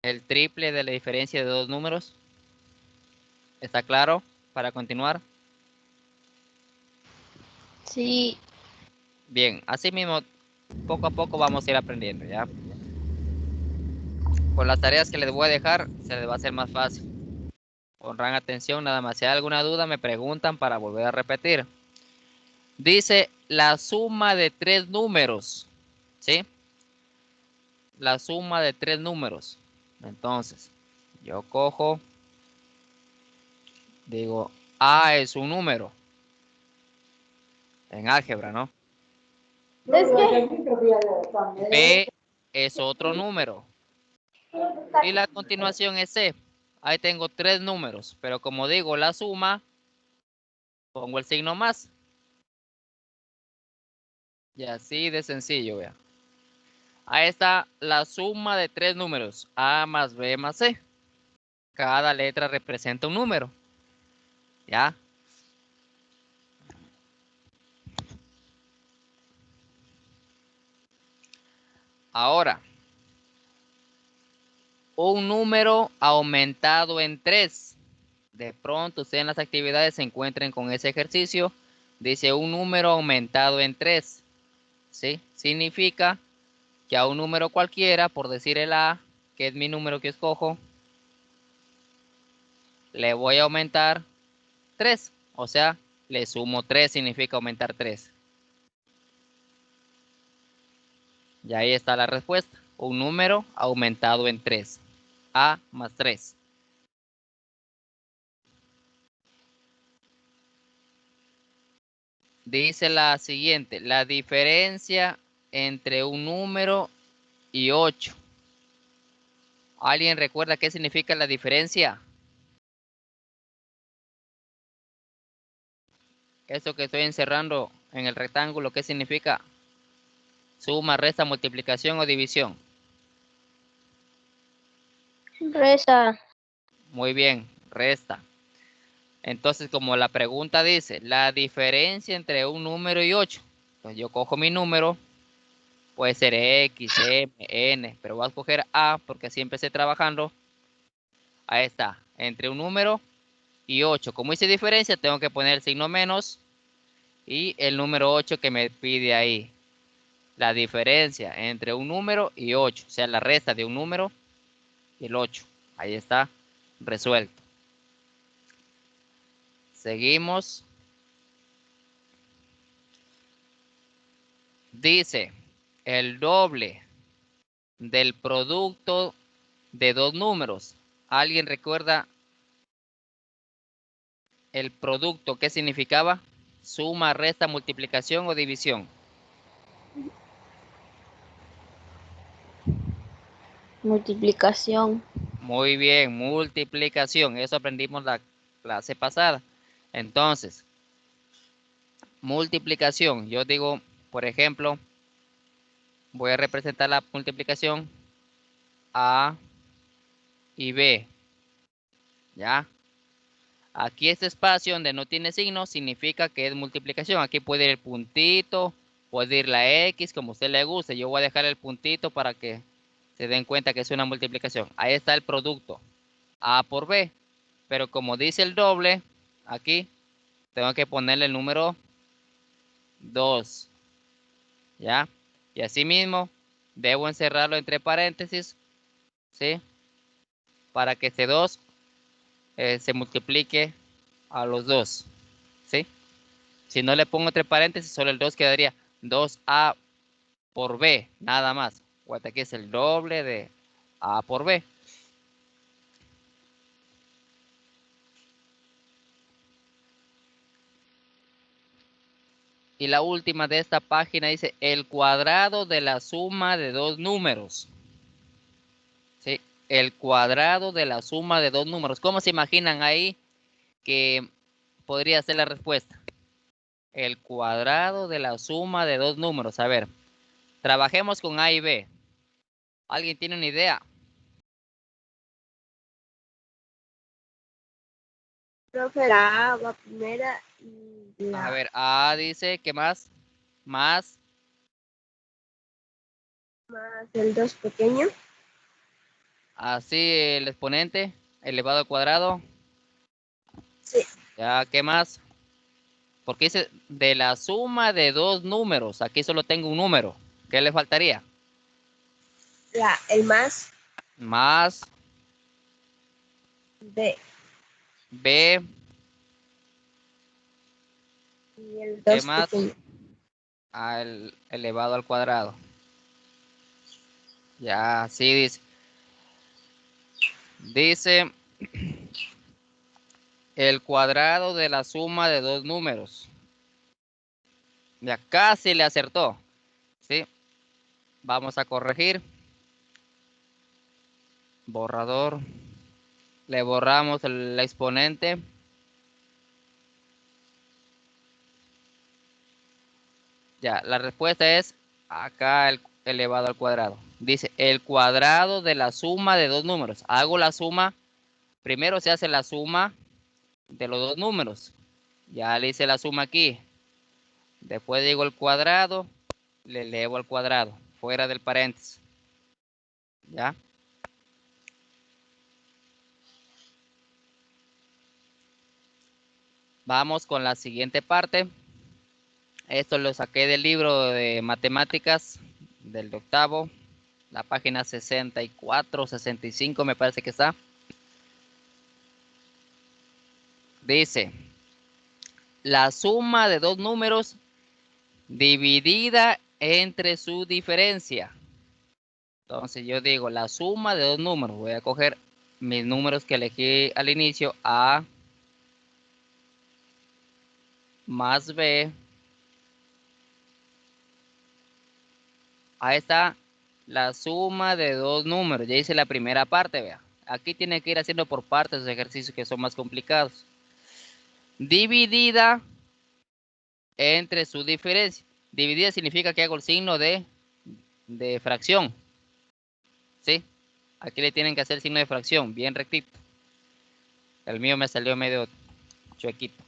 el triple de la diferencia de dos números. ¿Está claro? Para continuar. Sí. Bien, así mismo, poco a poco vamos a ir aprendiendo, ¿ya? Con las tareas que les voy a dejar, se les va a hacer más fácil. Pondrán atención, nada más. Si hay alguna duda, me preguntan para volver a repetir. Dice la suma de tres números, ¿sí? La suma de tres números. Entonces, yo cojo, digo, A es un número. En álgebra, ¿no? B es otro número. Y la continuación es C. Ahí tengo tres números, pero como digo, la suma, pongo el signo más. Y así de sencillo, vean. Ahí está la suma de tres números, A más B más C. Cada letra representa un número. ¿Ya? Ahora, un número aumentado en 3. De pronto ustedes en las actividades se encuentren con ese ejercicio. Dice un número aumentado en 3. ¿Sí? Significa que a un número cualquiera, por decir el A, que es mi número que escojo, le voy a aumentar 3. O sea, le sumo 3, significa aumentar 3. Y ahí está la respuesta. Un número aumentado en 3. A más 3. Dice la siguiente, la diferencia entre un número y 8. ¿Alguien recuerda qué significa la diferencia? Eso que estoy encerrando en el rectángulo, ¿qué significa? Suma, resta, multiplicación o división. Resta. Muy bien, resta. Entonces, como la pregunta dice, la diferencia entre un número y 8. Pues yo cojo mi número, puede ser X, M, N, pero voy a escoger A porque así empecé trabajando. Ahí está, entre un número y 8. Como hice diferencia, tengo que poner el signo menos y el número 8 que me pide ahí. La diferencia entre un número y 8, o sea, la resta de un número y el 8. Ahí está, resuelto. Seguimos. Dice, el doble del producto de dos números. ¿Alguien recuerda el producto qué significaba? Suma, resta, multiplicación o división. Multiplicación. Muy bien, multiplicación. Eso aprendimos la clase pasada. Entonces, multiplicación. Yo digo, por ejemplo, voy a representar la multiplicación A y B. ¿Ya? Aquí este espacio donde no tiene signo significa que es multiplicación. Aquí puede ir el puntito, puede ir la X, como a usted le guste. Yo voy a dejar el puntito para que se den cuenta que es una multiplicación. Ahí está el producto, A por B. Pero como dice el doble, aquí tengo que ponerle el número 2. ¿Ya? Y así mismo debo encerrarlo entre paréntesis, ¿sí? Para que este 2 se multiplique a los 2, ¿sí? Si no le pongo entre paréntesis, solo el 2 quedaría 2A por B, nada más. O hasta aquí es el doble de A por B. Y la última de esta página dice el cuadrado de la suma de dos números. ¿Sí? El cuadrado de la suma de dos números. ¿Cómo se imaginan ahí que podría ser la respuesta? El cuadrado de la suma de dos números. A ver, trabajemos con A y B. ¿Alguien tiene una idea? Profe, la A va primera y A la ver, A dice, ¿qué más? Más más el 2 pequeño. Así el exponente elevado al cuadrado. Sí. Ya, ¿qué más? Porque dice de la suma de dos números. Aquí solo tengo un número. ¿Qué le faltaría? El más Más B. B. Y el ¿Qué 2 más? pequeño. Al elevado al cuadrado. Ya, sí dice. Dice el cuadrado de la suma de dos números. Ya casi le acertó. ¿Sí? Vamos a corregir. Borrador. Le borramos el exponente. Ya, la respuesta es acá el elevado al cuadrado. Dice el cuadrado de la suma de dos números. Hago la suma. Primero se hace la suma de los dos números. Ya le hice la suma aquí. Después digo el cuadrado. Le elevo al cuadrado. Fuera del paréntesis. ¿Ya? Vamos con la siguiente parte. Esto lo saqué del libro de matemáticas del de octavo. La página 64, 65 me parece que está. Dice, la suma de dos números dividida entre su diferencia. Entonces yo digo, la suma de dos números. Voy a coger mis números que elegí al inicio. A más B. Ahí está la suma de dos números. Ya hice la primera parte, vea. Aquí tiene que ir haciendo por partes los ejercicios que son más complicados. Dividida entre su diferencia. Dividida significa que hago el signo de fracción. ¿Sí? Aquí le tienen que hacer el signo de fracción, bien rectito. El mío me salió medio chuequito.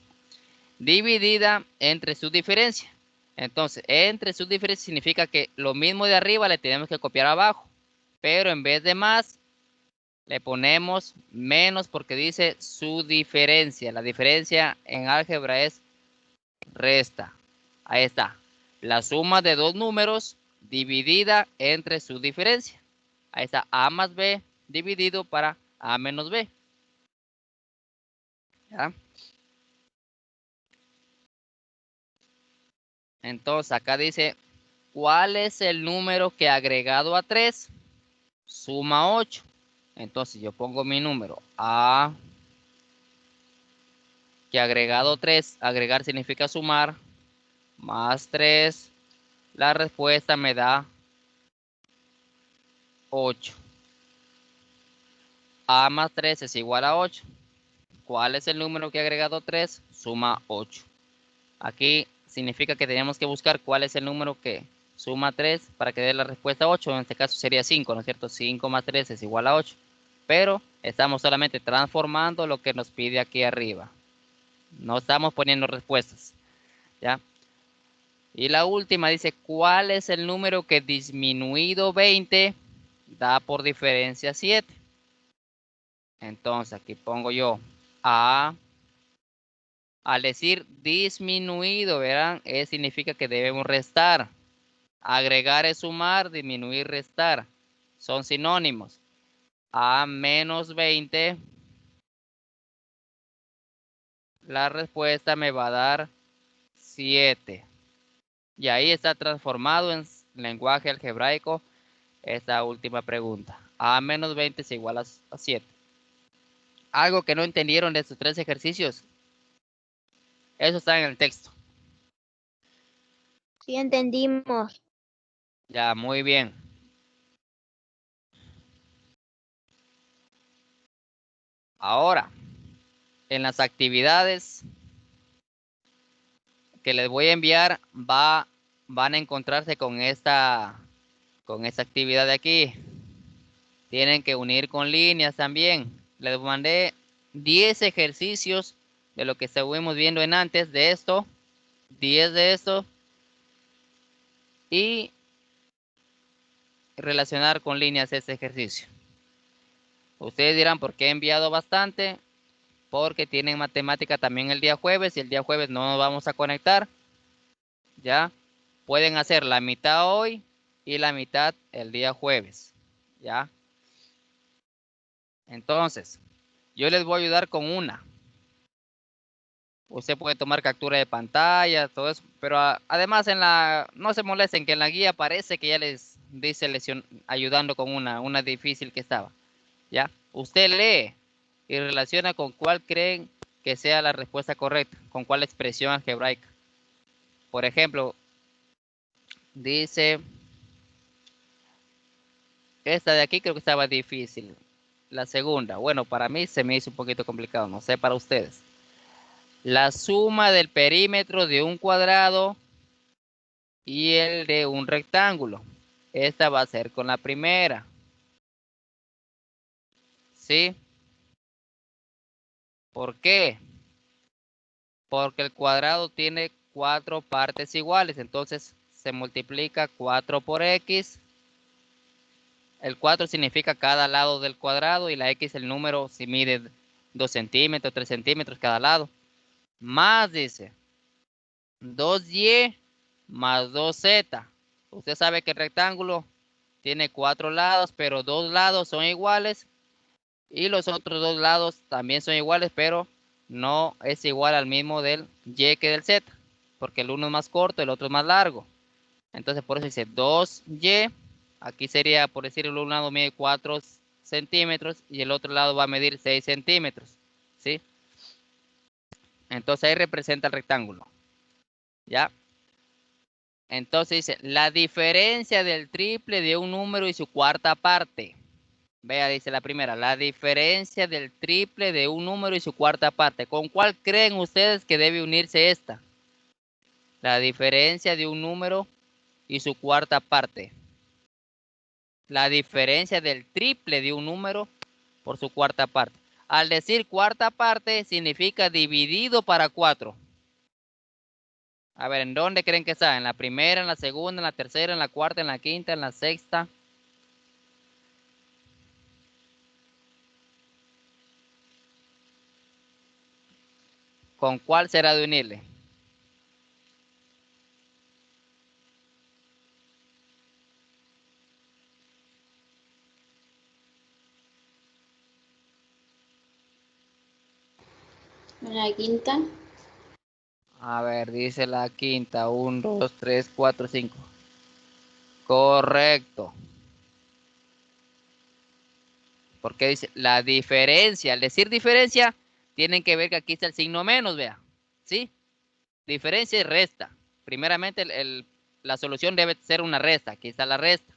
Dividida entre su diferencia. Entonces, entre su diferencia significa que lo mismo de arriba le tenemos que copiar abajo. Pero en vez de más, le ponemos menos porque dice su diferencia. La diferencia en álgebra es resta. Ahí está. La suma de dos números dividida entre su diferencia. Ahí está A más B dividido para A menos B. ¿Ya? Entonces acá dice, ¿cuál es el número que agregado a 3 suma 8? Entonces yo pongo mi número A, que agregado 3, agregar significa sumar, más 3, la respuesta me da 8. A más 3 es igual a 8. ¿Cuál es el número que agregado 3? Suma 8. Aquí significa que tenemos que buscar cuál es el número que suma 3 para que dé la respuesta 8. En este caso sería 5, ¿no es cierto? 5 más 3 es igual a 8. Pero estamos solamente transformando lo que nos pide aquí arriba. No estamos poniendo respuestas. ¿Ya? Y la última dice, ¿cuál es el número que disminuido 20 da por diferencia 7? Entonces aquí pongo yo A. Al decir disminuido, verán, significa que debemos restar. Agregar es sumar, disminuir, restar. Son sinónimos. A menos 20, la respuesta me va a dar 7. Y ahí está transformado en lenguaje algebraico esta última pregunta. A menos 20 es igual a 7. Algo que no entendieron de estos tres ejercicios, eso está en el texto. Sí, entendimos. Ya, muy bien. Ahora, en las actividades que les voy a enviar, van a encontrarse con esta actividad de aquí. Tienen que unir con líneas también. Les mandé 10 ejercicios de lo que estuvimos viendo en antes de esto. 10 de esto. Y relacionar con líneas este ejercicio. Ustedes dirán, ¿por qué he enviado bastante? Porque tienen matemática también el día jueves y el día jueves no nos vamos a conectar. Ya pueden hacer la mitad hoy y la mitad el día jueves. Ya. Entonces, yo les voy a ayudar con una. Usted puede tomar captura de pantalla, todo eso, pero además no se molesten que en la guía parece que ya les dice ayudando con una difícil que estaba. ¿Ya? Usted lee y relaciona con cuál creen que sea la respuesta correcta, con cuál expresión algebraica. Por ejemplo, dice, esta de aquí creo que estaba difícil. La segunda, bueno, para mí se me hizo un poquito complicado, no sé para ustedes. La suma del perímetro de un cuadrado y el de un rectángulo. Esta va a ser con la primera. ¿Sí? ¿Por qué? Porque el cuadrado tiene 4 partes iguales. Entonces se multiplica 4 por x. El 4 significa cada lado del cuadrado y la x el número si mide 2 centímetros, 3 centímetros cada lado. Más dice 2y más 2z. Usted sabe que el rectángulo tiene 4 lados, pero 2 lados son iguales y los otros 2 lados también son iguales, pero no es igual al mismo del y que del z, porque el uno es más corto, el otro es más largo. Entonces por eso dice 2y, aquí sería, por decir, un lado mide 4 centímetros y el otro lado va a medir 6 centímetros, ¿sí? Entonces ahí representa el rectángulo, ¿ya? Entonces dice, la diferencia del triple de un número y su cuarta parte. Vea, dice la primera, la diferencia del triple de un número y su cuarta parte. ¿Con cuál creen ustedes que debe unirse esta? La diferencia de un número y su cuarta parte. La diferencia del triple de un número por su cuarta parte. Al decir cuarta parte significa dividido para 4. A ver, ¿en dónde creen que está? ¿En la primera, en la segunda, en la tercera, en la cuarta, en la quinta, en la sexta? ¿Con cuál será de unirle? La quinta. A ver, dice la quinta. 1, 2, 3, 4, 5. Correcto. Porque dice la diferencia. Al decir diferencia, tienen que ver que aquí está el signo menos, vea. ¿Sí? Diferencia y resta. Primeramente, la solución debe ser una resta. Aquí está la resta.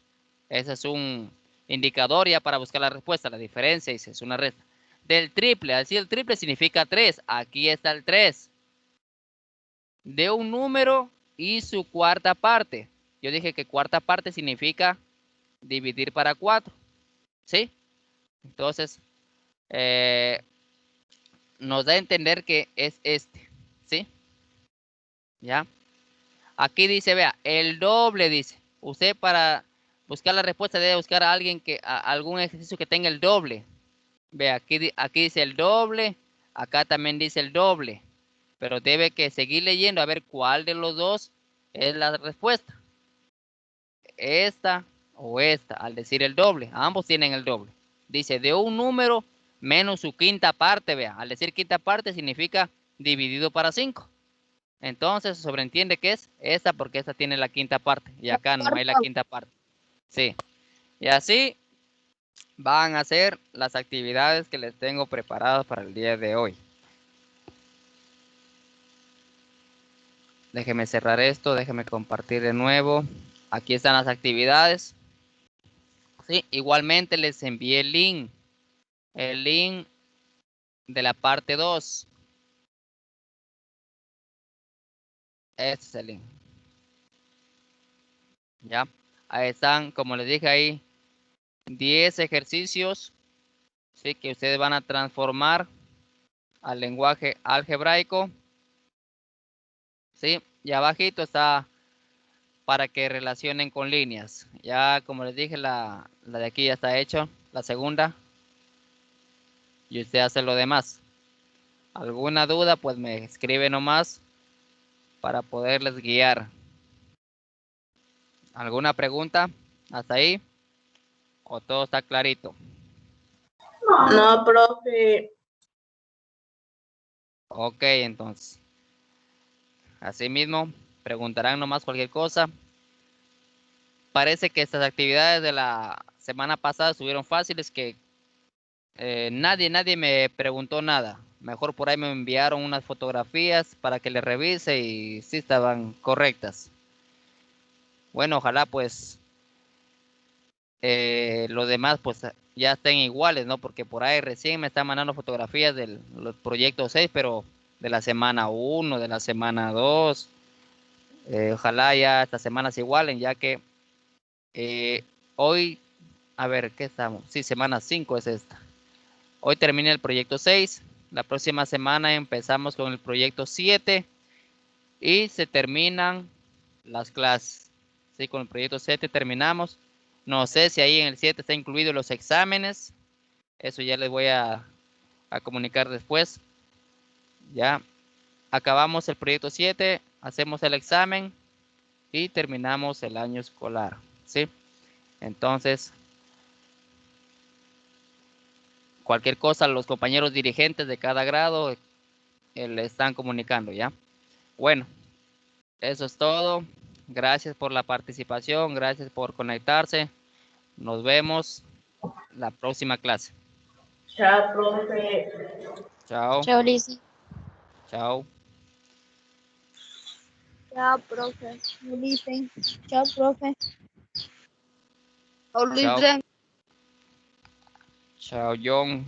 Ese es un indicador ya para buscar la respuesta. La diferencia dice, es una resta. Del triple, al decir el triple significa 3. Aquí está el 3. De un número y su cuarta parte. Yo dije que cuarta parte significa dividir para 4. ¿Sí? Entonces, nos da a entender que es este. ¿Sí? ¿Ya? Aquí dice, vea, el doble dice. Usted para buscar la respuesta debe buscar a alguien algún ejercicio que tenga el doble. Vea, aquí dice el doble, acá también dice el doble. Pero debe que seguir leyendo a ver cuál de los dos es la respuesta. Esta o esta, al decir el doble. Ambos tienen el doble. Dice de un número menos su quinta parte, vea. Al decir quinta parte significa dividido para 5. Entonces se sobreentiende que es esta porque esta tiene la quinta parte y acá no hay la quinta parte. Sí. Y así van a ser las actividades que les tengo preparadas para el día de hoy. Déjeme cerrar esto, déjeme compartir de nuevo. Aquí están las actividades. Sí, igualmente les envié el link de la parte 2. Este es el link. Ya, ahí están, como les dije ahí, 10 ejercicios, sí, que ustedes van a transformar al lenguaje algebraico. Sí, y abajito está para que relacionen con líneas. Ya, como les dije, la de aquí ya está hecha, la segunda. y usted hace lo demás. ¿Alguna duda? Pues me escribe nomás para poderles guiar. ¿Alguna pregunta hasta ahí? ¿O todo está clarito? No, profe. Ok, entonces. Asimismo, preguntarán nomás cualquier cosa. Parece que estas actividades de la semana pasada estuvieron fáciles, que nadie me preguntó nada. Mejor por ahí me enviaron unas fotografías para que les revise y sí estaban correctas. Bueno, ojalá pues los demás pues ya estén iguales, ¿no? Porque por ahí recién me están mandando fotografías del proyecto 6, pero de la semana 1, de la semana 2. Ojalá ya estas semanas se igualen, ya que hoy, a ver, ¿qué estamos? Sí, semana 5 es esta. Hoy termina el proyecto 6. La próxima semana empezamos con el proyecto 7 y se terminan las clases. Sí, con el proyecto 7 terminamos. No sé si ahí en el 7 está incluido los exámenes. Eso ya les voy a comunicar después. Ya acabamos el proyecto 7, hacemos el examen y terminamos el año escolar. ¿Sí? Entonces, cualquier cosa, los compañeros dirigentes de cada grado le están comunicando, ¿ya? Bueno, eso es todo. Gracias por la participación, gracias por conectarse. Nos vemos la próxima clase. Chao, profe. Chao, Chao, Lizzy. chao. Chao, profe. Lizzy. Chao, profe. Chao, chao, John.